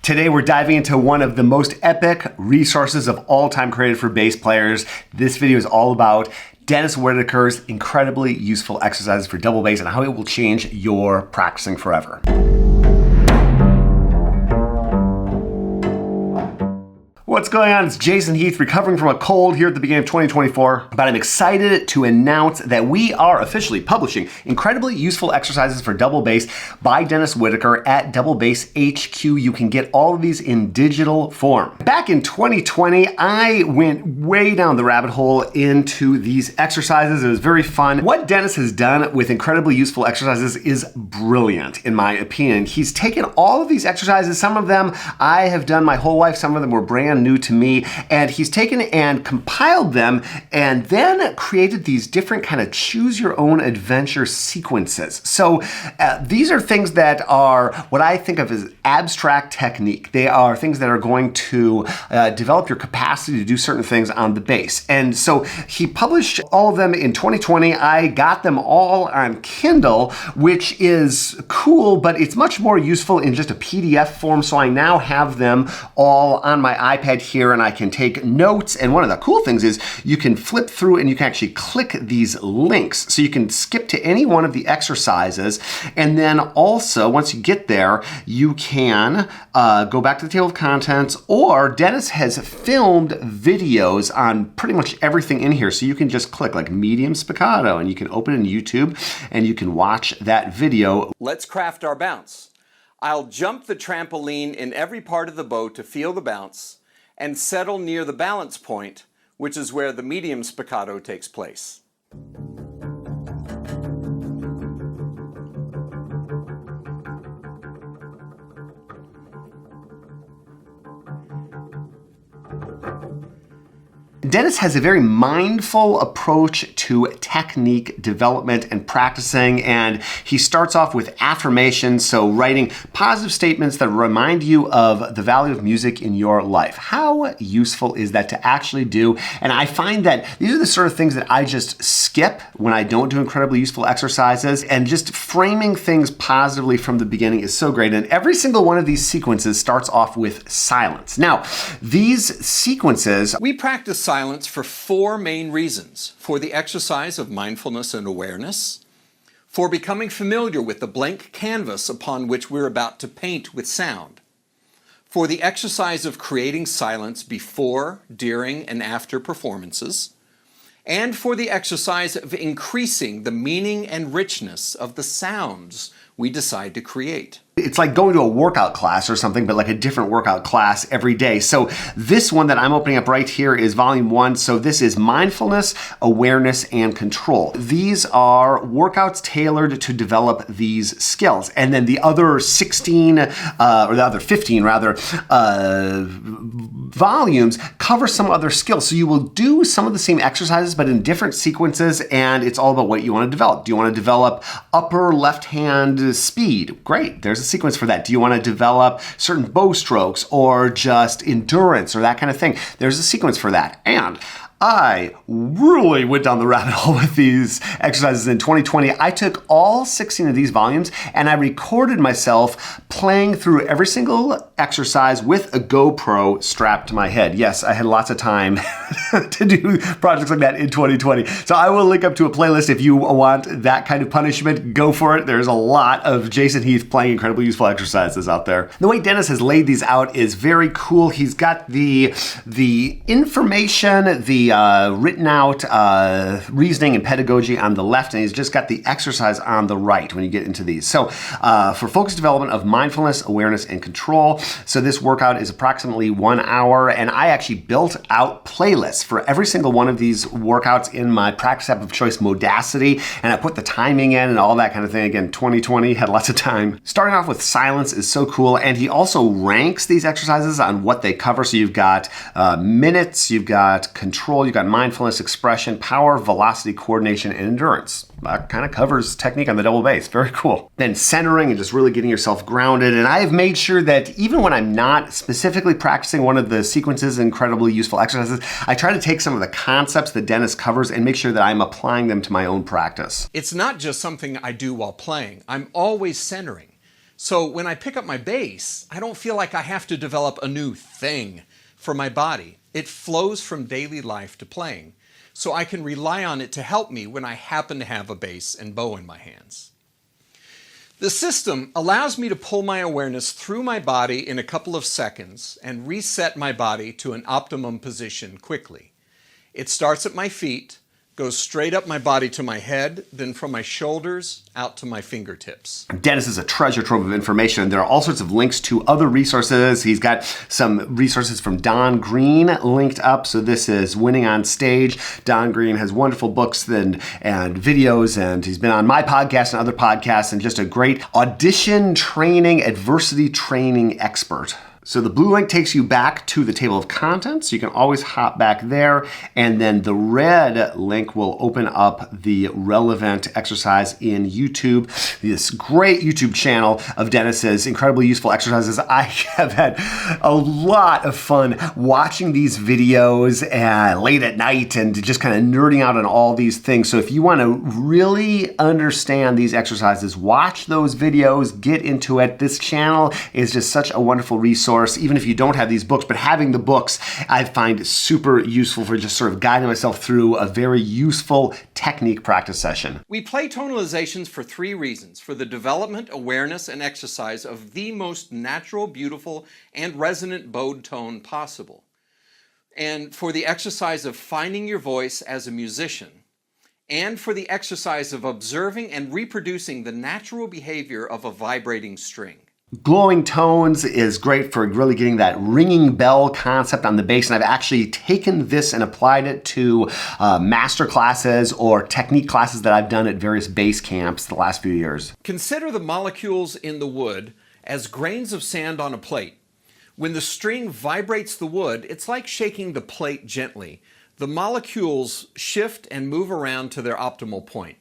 Today we're diving into one of the most epic resources of all time created for bass players. This video is all about Dennis Whittaker's incredibly useful exercises for double bass and how it will change your practicing forever. What's going on? It's Jason Heath, recovering from a cold here at the beginning of 2024, but I'm excited to announce that we are officially publishing incredibly useful exercises for double bass by Dennis Whittaker at Double Bass HQ. You can get all of these in digital form. Back in 2020, I went way down the rabbit hole into these exercises. It was very fun. What Dennis has done with incredibly useful exercises is brilliant, in my opinion. He's taken all of these exercises. Some of them I have done my whole life. Some of them were brand new to me, and he's taken and compiled them and then created these different kind of choose your own adventure sequences. So these are things that are what I think of as abstract technique. They are things that are going to develop your capacity to do certain things on the bass. And so he published all of them in 2020. I got them all on Kindle, which is cool, but it's much more useful in just a PDF form. So I now have them all on my iPad here, and I can take notes. And one of the cool things is you can flip through and you can actually click these links. So you can skip to any one of the exercises. And then also, once you get there, you can go back to the table of contents, or Dennis has filmed videos on pretty much everything in here. So you can just click like medium spiccato and you can open it in YouTube and you can watch that video. Let's craft our bounce. I'll jump the trampoline in every part of the bow to feel the bounce and settle near the balance point, which is where the medium spiccato takes place. Dennis has a very mindful approach to technique development and practicing, and he starts off with affirmations, so writing positive statements that remind you of the value of music in your life. How useful is that to actually do? And I find that these are the sort of things that I just skip when I don't do incredibly useful exercises, and just framing things positively from the beginning is so great. And every single one of these sequences starts off with silence. Now, these sequences... We practice silence for four main reasons: for the exercise of mindfulness and awareness, for becoming familiar with the blank canvas upon which we're about to paint with sound, for the exercise of creating silence before, during, and after performances, and for the exercise of increasing the meaning and richness of the sounds we decide to create. It's like going to a workout class or something, but like a different workout class every day. So this one that I'm opening up right here is volume 1. So this is mindfulness, awareness, and control. These are workouts tailored to develop these skills. And then the other 16, or the other 15 rather, volumes cover some other skills. So you will do some of the same exercises, but in different sequences, and it's all about what you want to develop. Do you want to develop upper left hand speed? Great, there's a sequence for that. Do you want to develop certain bow strokes or just endurance or that kind of thing? There's a sequence for that. And I really went down the rabbit hole with these exercises in 2020. I took all 16 of these volumes and I recorded myself playing through every single exercise with a GoPro strapped to my head. Yes, I had lots of time to do projects like that in 2020. So I will link up to a playlist if you want that kind of punishment. Go for it. There's a lot of Jason Heath playing incredibly useful exercises out there. The way Dennis has laid these out is very cool. He's got the information, the written out reasoning and pedagogy on the left, and he's just got the exercise on the right when you get into these. So for focused development of mindfulness, awareness, and control. So this workout is approximately 1 hour, and I actually built out playlists for every single one of these workouts in my practice app of choice, Modacity, and I put the timing in and all that kind of thing. Again, 2020, had lots of time. Starting off with silence is so cool, and he also ranks these exercises on what they cover. So you've got minutes, you've got control, you've got mindfulness, expression, power, velocity, coordination, and endurance. That kind of covers technique on the double bass. Very cool. Then centering and just really getting yourself grounded. And I have made sure that even when I'm not specifically practicing one of the sequences, incredibly useful exercises, I try to take some of the concepts that Dennis covers and make sure that I'm applying them to my own practice. It's not just something I do while playing. I'm always centering. So when I pick up my bass, I don't feel like I have to develop a new thing for my body. It flows from daily life to playing, so I can rely on it to help me when I happen to have a bass and bow in my hands. The system allows me to pull my awareness through my body in a couple of seconds and reset my body to an optimum position quickly. It starts at my feet, goes straight up my body to my head, then from my shoulders out to my fingertips. Dennis is a treasure trove of information. There are all sorts of links to other resources. He's got some resources from Don Green linked up. So this is Winning on Stage. Don Green has wonderful books and videos, and he's been on my podcast and other podcasts, and just a great audition training, adversity training expert. So the blue link takes you back to the table of contents. You can always hop back there. And then the red link will open up the relevant exercise in YouTube. This great YouTube channel of Dennis's incredibly useful exercises. I have had a lot of fun watching these videos late at night and just kind of nerding out on all these things. So if you want to really understand these exercises, watch those videos, get into it. This channel is just such a wonderful resource. Even if you don't have these books, but having the books I find super useful for just sort of guiding myself through a very useful technique practice session. We play tonalizations for 3 reasons: for the development, awareness, and exercise of the most natural, beautiful, and resonant bowed tone possible, and for the exercise of finding your voice as a musician, and for the exercise of observing and reproducing the natural behavior of a vibrating string. Glowing tones is great for really getting that ringing bell concept on the bass, and I've actually taken this and applied it to master classes or technique classes that I've done at various bass camps the last few years. Consider the molecules in the wood as grains of sand on a plate. When the string vibrates the wood, it's like shaking the plate gently. The molecules shift and move around to their optimal point.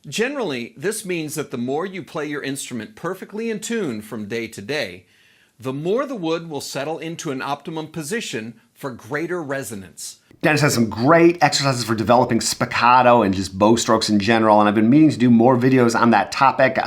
Generally, this means that the more you play your instrument perfectly in tune from day to day, the more the wood will settle into an optimum position for greater resonance. Dennis has some great exercises for developing spiccato and just bow strokes in general, and I've been meaning to do more videos on that topic.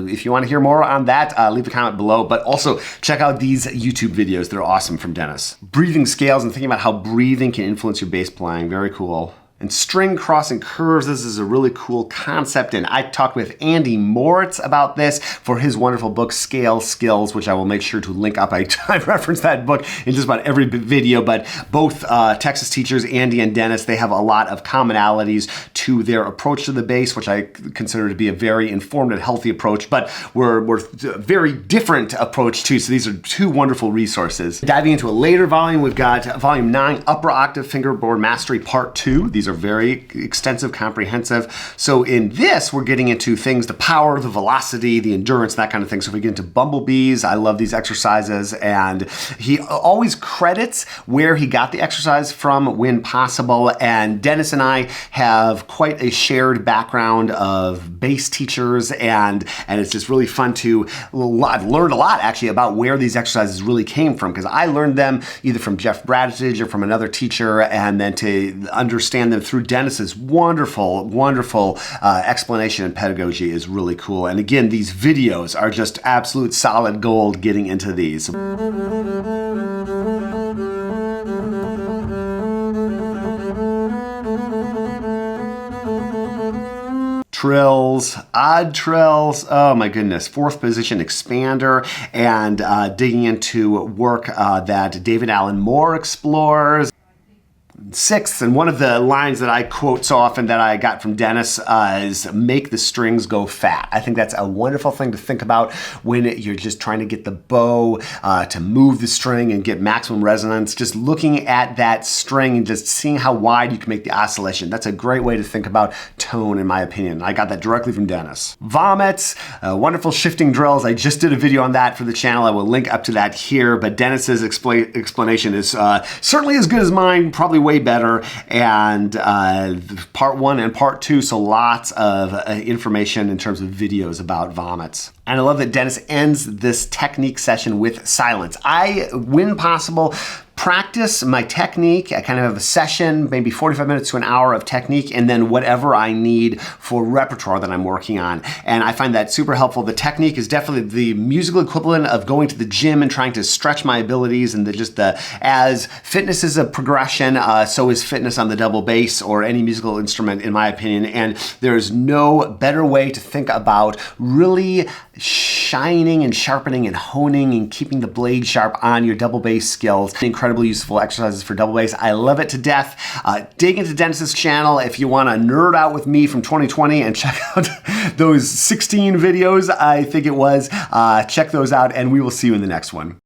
If you want to hear more on that, leave a comment below, but also check out these YouTube videos. They're awesome from Dennis. Breathing scales and thinking about how breathing can influence your bass playing. Very cool. And string crossing curves, this is a really cool concept, and I talked with Andy Moritz about this for his wonderful book, Scale Skills, which I will make sure to link up. I reference that book in just about every video, but both Texas teachers, Andy and Dennis, they have a lot of commonalities to their approach to the bass, which I consider to be a very informed and healthy approach, but we're a very different approach too, so these are 2 wonderful resources. Diving into a later volume, we've got Volume 9, Upper Octave Fingerboard Mastery Part 2. These are very extensive, comprehensive. So in this, we're getting into things, the power, the velocity, the endurance, that kind of thing. So if we get into bumblebees, I love these exercises. And he always credits where he got the exercise from when possible. And Dennis and I have quite a shared background of bass teachers, and it's just really fun to, I've learned a lot actually about where these exercises really came from, because I learned them either from Jeff Braditich or from another teacher, and then to understand them through Dennis's wonderful, wonderful explanation and pedagogy is really cool. And again, these videos are just absolute solid gold getting into these. Trills, odd trills, oh my goodness, 4th position expander, and digging into work that David Allen Moore explores. 6th, and one of the lines that I quote so often that I got from Dennis is make the strings go fat. I think that's a wonderful thing to think about when you're just trying to get the bow to move the string and get maximum resonance. Just looking at that string and just seeing how wide you can make the oscillation. That's a great way to think about tone, in my opinion. I got that directly from Dennis. Vomits, wonderful shifting drills. I just did a video on that for the channel. I will link up to that here, but Dennis's explanation is certainly as good as mine, probably way better, and part 1 and part 2, so lots of information in terms of videos about vomits. And I love that Dennis ends this technique session with silence. I, when possible, practice my technique. I kind of have a session, maybe 45 minutes to an hour of technique, and then whatever I need for repertoire that I'm working on. And I find that super helpful. The technique is definitely the musical equivalent of going to the gym and trying to stretch my abilities, and as fitness is a progression, so is fitness on the double bass or any musical instrument, in my opinion. And there's no better way to think about really shining and sharpening and honing and keeping the blade sharp on your double bass skills. Incredibly useful exercises for double bass. I love it to death. Dig into Dennis's channel if you want to nerd out with me from 2020 and check out those 16 videos, I think it was. Check those out, and we will see you in the next one.